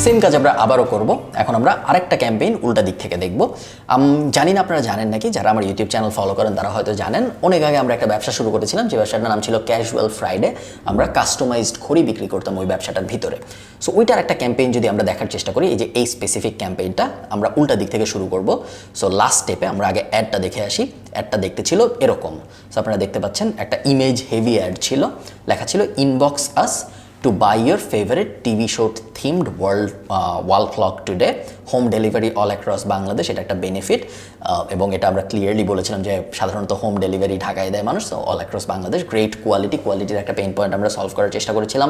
Same কাজ আমরা আবারও করব। এখন আমরা আরেকটা ক্যাম্পেইন উল্টা দিক থেকে দেখব। জানি না আপনারা জানেন নাকি, যারা আমার ইউটিউব চ্যানেল ফলো করেন তারা হয়তো জানেন, অনেক আগে আমরা একটা ব্যবসা শুরু করেছিলাম, যে ব্যবসাটার নাম ছিল ক্যাজুয়াল ফ্রাইডে। আমরা কাস্টমাইজড ঘড়ি বিক্রি করতাম ওই ব্যবসাটার ভিতরে। সো ওইটার একটা ক্যাম্পেইন যদি আমরা দেখার চেষ্টা করি, এই যে এই স্পেসিফিক ক্যাম্পেইনটা আমরা উল্টা দিক থেকে শুরু করব। সো লাস্ট স্টেপে আমরা আগে অ্যাডটা দেখে আসি। অ্যাডটা দেখতে ছিল এরকম। সো আপনারা দেখতে পাচ্ছেন একটা ইমেজ হেভি অ্যাড ছিল, লেখা ছিল inbox us to buy your favorite TV show themed wall clock today, home delivery all across Bangladesh. এটা একটা বেনিফিট, এবং এটা আমরা ক্লিয়ারলি বলেছিলাম যে সাধারণত হোম ডেলিভারি ঢাকায় দেয় মানুষ, অল অ্যাক্রস বাংলাদেশ। গ্রেট কোয়ালিটির একটা পেইন পয়েন্ট আমরা সলভ করার চেষ্টা করেছিলাম।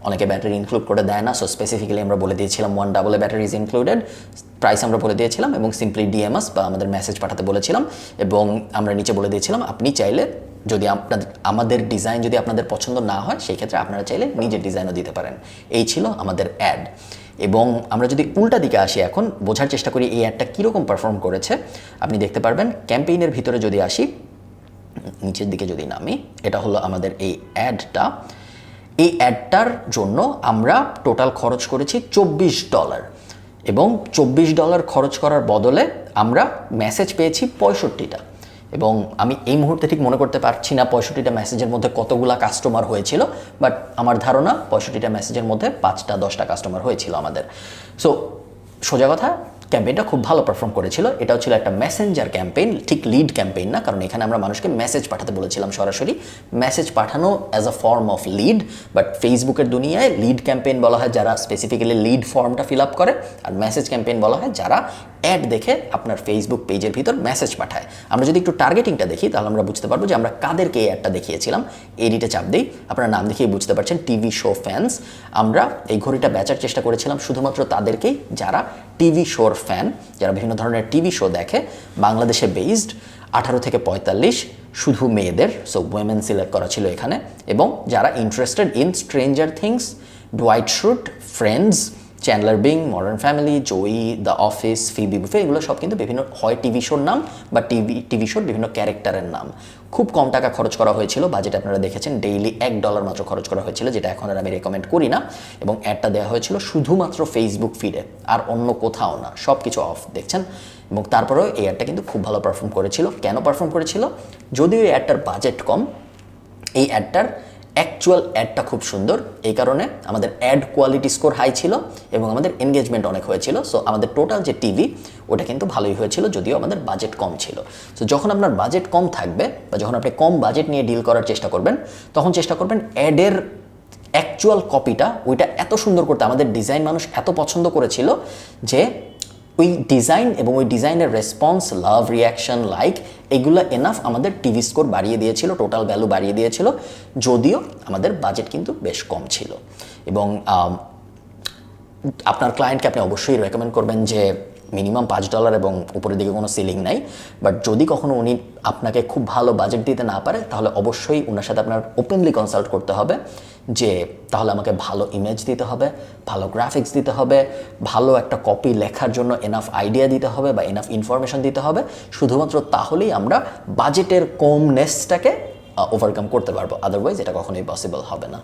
অনেকে ব্যাটারি ইনক্লুড করে দেয় না, সো স্পেসিফিক্যালি আমরা বলে দিয়েছিলাম 1AA battery is included. Price আমরা বলে দিয়েছিলাম এবং সিম্পলি ডিএমএস বা আমাদের মেসেজ পাঠাতে বলেছিলাম, এবং আমরা নিচে বলে দিয়েছিলাম আপনি চাইলে যদি আমাদের ডিজাইন যদি আপনাদের পছন্দ না হয়, সেই ক্ষেত্রে আপনারা চাইলে নিজের ডিজাইনও দিতে পারেন। এই ছিল আমাদের অ্যাড। এবং আমরা যদি উল্টা দিকে আসি, এখন বোঝার চেষ্টা করি এই অ্যাডটা কীরকম পারফর্ম করেছে। আপনি দেখতে পারবেন ক্যাম্পেইনের ভিতরে যদি আসি, নিচের দিকে যদি নামি, এটা হলো আমাদের এই অ্যাডটা। এই অ্যাডটার জন্য আমরা টোটাল খরচ করেছি $24, এবং $24 খরচ করার বদলে আমরা মেসেজ পেয়েছি 65টা। এবং আমি এই মুহূর্তে ঠিক মনে করতে পারছি না 65টা মেসেজের মধ্যে কতগুলা কাস্টমার হয়েছিল, বাট আমার ধারণা 65টা মেসেজের মধ্যে 5টা 10টা কাস্টমার হয়েছিল আমাদের। সো সোজা কথা, ক্যাম্পেইনটা খুব ভালো পারফর্ম করেছিল। এটাও ছিল একটা মেসেঞ্জার ক্যাম্পেইন, ঠিক লিড ক্যাম্পেইন না, কারণ এখানে আমরা মানুষকে মেসেজ পাঠাতে বলেছিলাম সরাসরি। মেসেজ পাঠানো as a form of lead, but ফেসবুকের দুনিয়ায় লিড ক্যাম্পেইন বলা হয় যারা স্পেসিফিক্যালি লিড ফর্মটা ফিল আপ করে, আর মেসেজ ক্যাম্পেইন বলা হয় যারা অ্যাড দেখে আপনার ফেসবুক পেজের ভিতর মেসেজ পাঠায়। আমরা যদি একটু টার্গেটিংটা দেখি, তাহলে আমরা বুঝতে পারবো যে আমরা কাদেরকে এই অ্যাডটা দেখিয়েছিলাম। এডিটে চাপ দিই, আপনারা নাম দেখেই বুঝতে পারছেন, টিভি শো ফ্যান্স। আমরা এই ঘড়িটা বেচার চেষ্টা করেছিলাম শুধুমাত্র তাদেরকেই যারা টিভি শোর ফ্যান, যারা বিভিন্ন ধরনের টিভি শো দেখে, বাংলাদেশে বেসড, 18 থেকে 45, শুধু মেয়েদের, সো ওয়েমেন সিলেক্ট করা ছিল এখানে, এবং যারা interested in Stranger Things, Dwight Schrute, Friends, Chandler Bing, Modern Family, Joey, the Office, Phoebe Buffay, এগুলো সব কিন্তু বিভিন্ন হয় টিভি শোর নাম বা টিভি শোর বিভিন্ন ক্যারেক্টারের নাম। খুব কম টাকা খরচ করা হয়েছিল, বাজেট আপনারা দেখেছেন ডেইলি $1 মাত্র খরচ করা হয়েছিল, যেটা এখন আর আমি রেকমেন্ড করি না। এবং অ্যাডটা দেওয়া হয়েছিল শুধুমাত্র ফেসবুক ফিডে, আর অন্য কোথাও না, সব কিছু অফ দেখছেন। এবং তারপরেও এই অ্যাডটা কিন্তু খুব ভালো পারফর্ম করেছিল। কেন পারফর্ম করেছিল? যদিও এই অ্যাডটার বাজেট কম, এই অ্যাডটার অ্যাকচুয়াল অ্যাডটা খুব সুন্দর, এই কারণে আমাদের অ্যাড কোয়ালিটি স্কোর হাই ছিল এবং আমাদের এনগেজমেন্ট অনেক হয়েছিল। সো আমাদের টোটাল যে টিভি, ওটা কিন্তু ভালোই হয়েছিল, যদিও আমাদের বাজেট কম ছিল। সো যখন আপনার বাজেট কম থাকবে বা যখন আপনি কম বাজেট নিয়ে ডিল করার চেষ্টা করবেন, তখন চেষ্টা করবেন অ্যাডের অ্যাকচুয়াল কপিটা ওইটা এত সুন্দর করতে। আমাদের ডিজাইন মানুষ এত পছন্দ করেছিল যে ওই ডিজাইন এবং ওই ডিজাইনের রেসপন্স, লাভ, রিয়াকশন, লাইক, এগুলো এনাফ আমাদের টিভি স্কোর বাড়িয়ে দিয়েছিল, টোটাল ভ্যালু বাড়িয়ে দিয়েছিল, যদিও আমাদের বাজেট কিন্তু বেশ কম ছিল। এবং আপনার ক্লায়েন্টকে আপনি অবশ্যই রেকমেন্ড করবেন যে মিনিমাম $5 এবং উপরের দিকে কোনো সিলিং নাই। বাট যদি কখনো উনি আপনাকে খুব ভালো বাজেট দিতে না পারে, তাহলে অবশ্যই ওনার সাথে আপনার ওপেনলি কনসাল্ট করতে হবে যে তাহলে আমাকে ভালো ইমেজ দিতে হবে, ভালো গ্রাফিক্স দিতে হবে, ভালো একটা কপি লেখার জন্য এনাফ আইডিয়া দিতে হবে বা এনাফ ইনফরমেশন দিতে হবে। শুধুমাত্র তাহলেই আমরা বাজেটের কমনেসটাকে ওভারকাম করতে পারবো, আদারওয়াইজ এটা কখনোই পসিবল হবে না।